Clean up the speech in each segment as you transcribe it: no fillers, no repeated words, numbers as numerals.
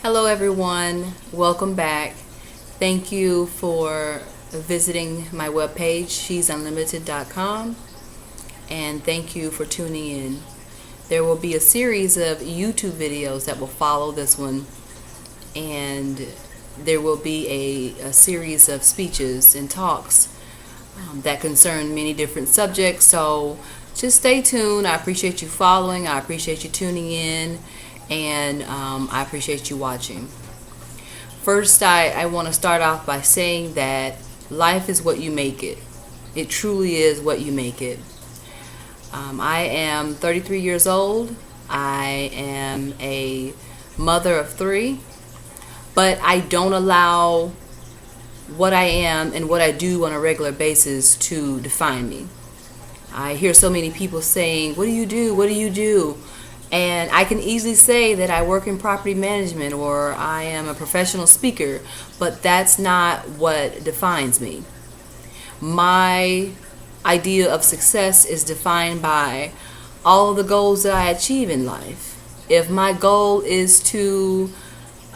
Hello, everyone. Welcome back. Thank you for visiting my webpage, she'sunlimited.com, and thank you for tuning in. There will be a series of YouTube videos that will follow this one, and there will be a series of speeches and talks that concern many different subjects. So just stay tuned. I appreciate you following. I appreciate you tuning in. And I appreciate you watching. First, I want to start off by saying that life is what you make it. It truly is what you make it. I am 33 years old. I am a mother of 3, but I don't allow what I am and what I do on a regular basis to define me. I hear so many people saying, "What do you do? What do you do?" And I can easily say that I work in property management or I am a professional speaker, but that's not what defines me. My idea of success is defined by all of the goals that I achieve in life. If my goal is to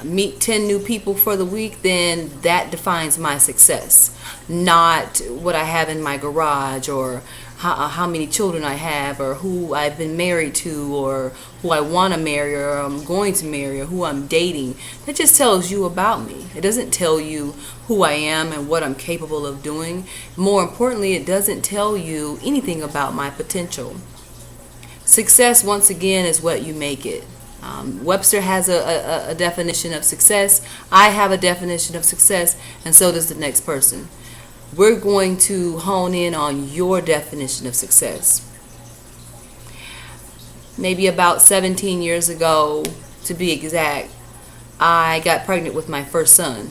meet 10 new people for the week, then that defines my success, not what I have in my garage or how many children I have or who I've been married to or who I want to marry or I'm going to marry or who I'm dating. That just tells you about me. It doesn't tell you who I am and what I'm capable of doing. More importantly, it doesn't tell you anything about my potential. Success, once again, is what you make it. Webster has a definition of success. I have a definition of success, and so does the next person. We're going to hone in on your definition of success. Maybe about 17 years ago, to be exact, I got pregnant with my first son.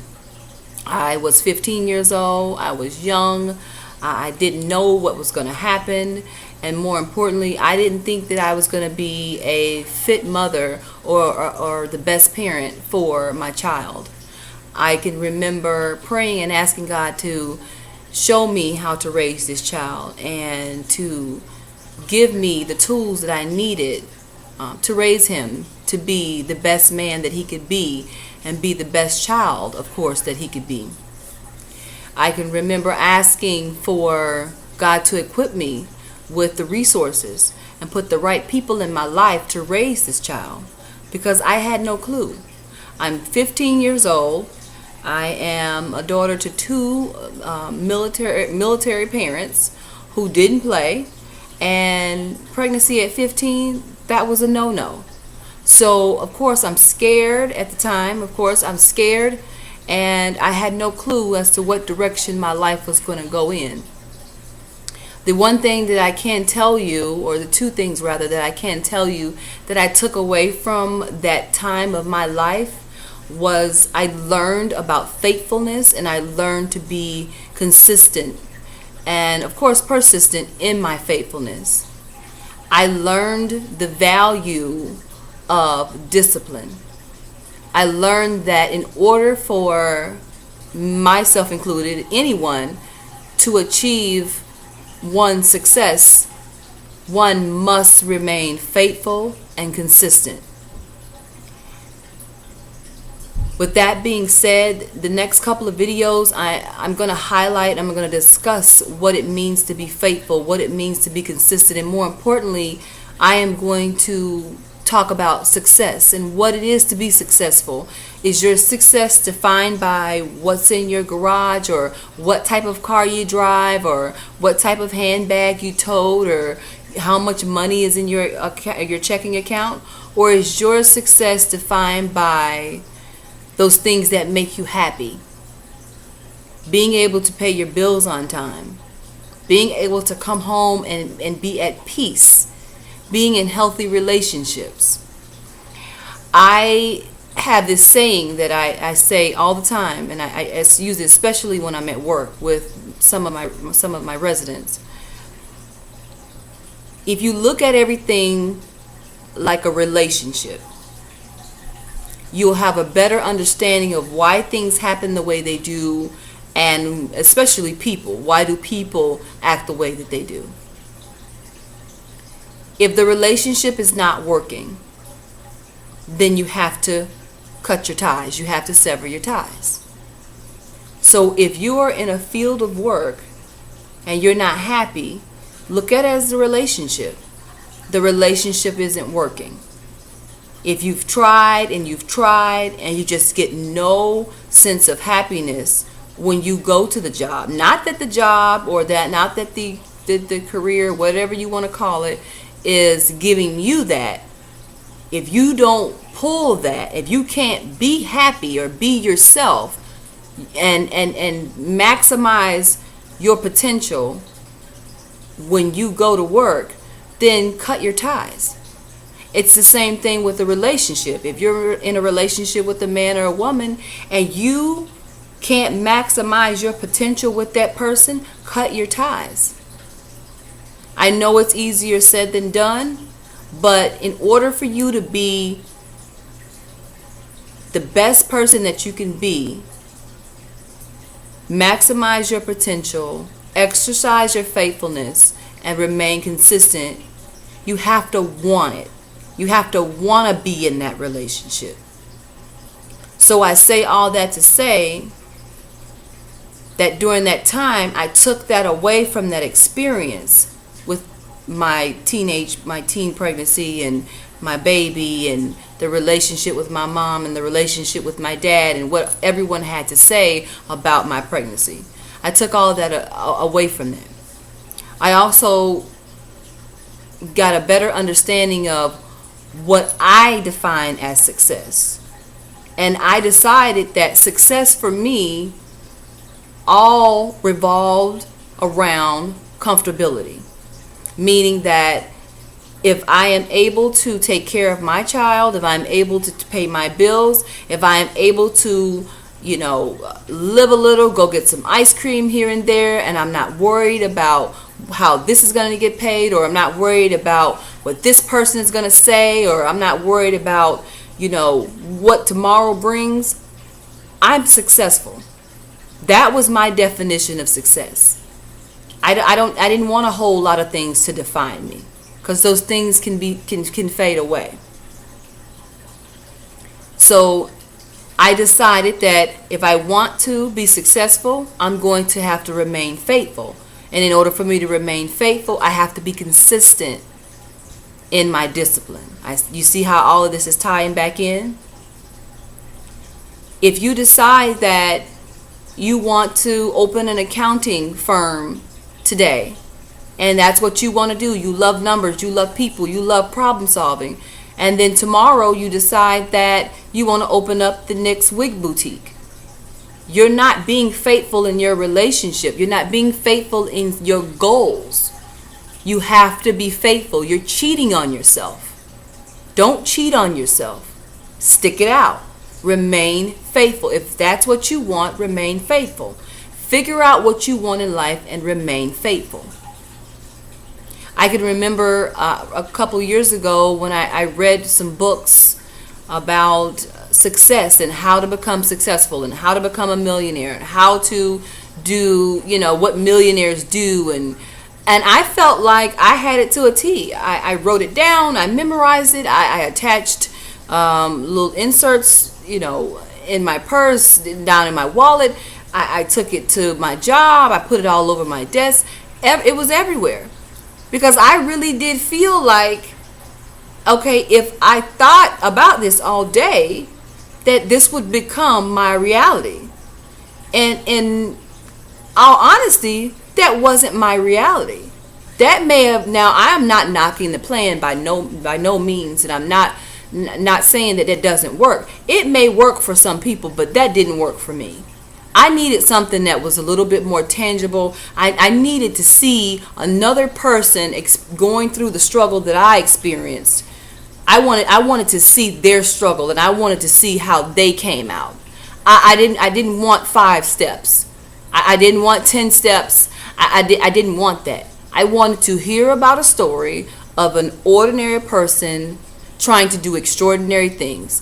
I was 15 years old. I was young. I didn't know what was going to happen. And more importantly, I didn't think that I was going to be a fit mother or the best parent for my child. I can remember praying and asking God to show me how to raise this child and to give me the tools that I needed to raise him to be the best man that he could be and be the best child, of course, that he could be. I can remember asking for God to equip me with the resources and put the right people in my life to raise this child because I had no clue. I'm 15 years old. I am a daughter to 2 military parents who didn't play, and pregnancy at 15, that was a no-no. So of course I'm scared at the time. Of course I'm scared, and I had no clue as to what direction my life was going to go in. The one thing that I can tell you, or the 2 things rather that I can tell you that I took away from that time of my life was I learned about faithfulness, and I learned to be consistent and of course persistent in my faithfulness. I learned the value of discipline. I learned that in order for myself included, anyone, to achieve one's success, one must remain faithful and consistent. With that being said, the next couple of videos I'm going to highlight, I'm going to discuss what it means to be faithful, what it means to be consistent, and more importantly, I am going to talk about success and what it is to be successful. Is your success defined by what's in your garage or what type of car you drive or what type of handbag you tote or how much money is in your checking account? Or is your success defined by those things that make you happy? Being able to pay your bills on time, being able to come home and be at peace, being in healthy relationships. I have this saying that I say all the time, and I use it especially when I'm at work with some of my residents. If you look at everything like a relationship, you'll have a better understanding of why things happen the way they do, and especially people. Why do people act the way that they do? If the relationship is not working, then you have to cut your ties. You have to sever your ties. So if you are in a field of work and you're not happy, look at it as a relationship. The relationship isn't working. If you've tried and you just get no sense of happiness when you go to the job, not that the job or that, not that the career, whatever you want to call it, is giving you that. If you don't pull that, if you can't be happy or be yourself and maximize your potential when you go to work, then cut your ties. It's the same thing with a relationship. If you're in a relationship with a man or a woman and you can't maximize your potential with that person, cut your ties. I know it's easier said than done, but in order for you to be the best person that you can be, maximize your potential, exercise your faithfulness, and remain consistent, you have to want it. You have to want to be in that relationship. So I say all that to say that during that time, I took that away from that experience with my teen pregnancy and my baby and the relationship with my mom and the relationship with my dad and what everyone had to say about my pregnancy. I took all of that away from them. I also got a better understanding of what I define as success. And I decided that success for me all revolved around comfortability. Meaning that if I am able to take care of my child, if I'm able to pay my bills, if I am able to, live a little, go get some ice cream here and there, and I'm not worried about how this is going to get paid, or I'm not worried about what this person is going to say, or I'm not worried about, what tomorrow brings, I'm successful. That was my definition of success. I didn't want a whole lot of things to define me, because those things can fade away. So I decided that if I want to be successful, I'm going to have to remain faithful. And in order for me to remain faithful, I have to be consistent in my discipline. You see how all of this is tying back in? If you decide that you want to open an accounting firm today, and that's what you want to do, you love numbers, you love people, you love problem solving, and then tomorrow you decide that you want to open up the next wig boutique, you're not being faithful in your relationship. You're not being faithful in your goals. You have to be faithful. You're cheating on yourself. Don't cheat on yourself. Stick it out. Remain faithful. If that's what you want, remain faithful. Figure out what you want in life and remain faithful. I can remember a couple years ago when I read some books about success and how to become successful and how to become a millionaire and how to do, what millionaires do. And I felt like I had it to a T. I wrote it down. I memorized it. I attached little inserts, in my purse, down in my wallet. I took it to my job. I put it all over my desk. It was everywhere. Because I really did feel like, okay, if I thought about this all day, that this would become my reality. And in all honesty, that wasn't my reality. That may have, now I am not knocking the plan by no means, and I'm not saying that it doesn't work. It may work for some people, but that didn't work for me. I needed something that was a little bit more tangible. I needed to see another person going through the struggle that I experienced. I wanted to see their struggle, and I wanted to see how they came out. I didn't want 5 steps. I didn't want 10 steps. I didn't want that. I wanted to hear about a story of an ordinary person trying to do extraordinary things.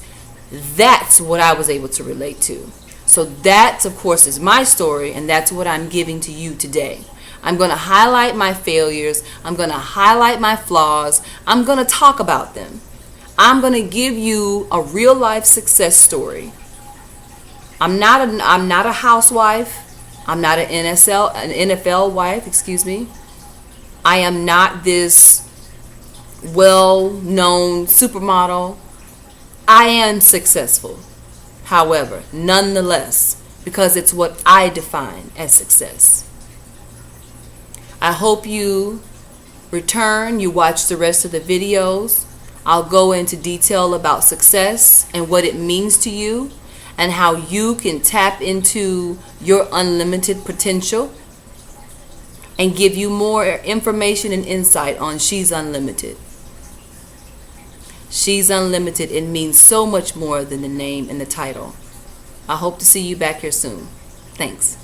That's what I was able to relate to. So that, of course, is my story, and that's what I'm giving to you today. I'm going to highlight my failures. I'm going to highlight my flaws. I'm going to talk about them. I'm going to give you a real life success story. I'm not a housewife. I'm not an NFL wife, excuse me. I am not this well-known supermodel. I am successful. However, nonetheless, because it's what I define as success. I hope you return, you watch the rest of the videos. I'll go into detail about success and what it means to you and how you can tap into your unlimited potential and give you more information and insight on She's Unlimited. She's Unlimited. It means so much more than the name and the title. I hope to see you back here soon. Thanks.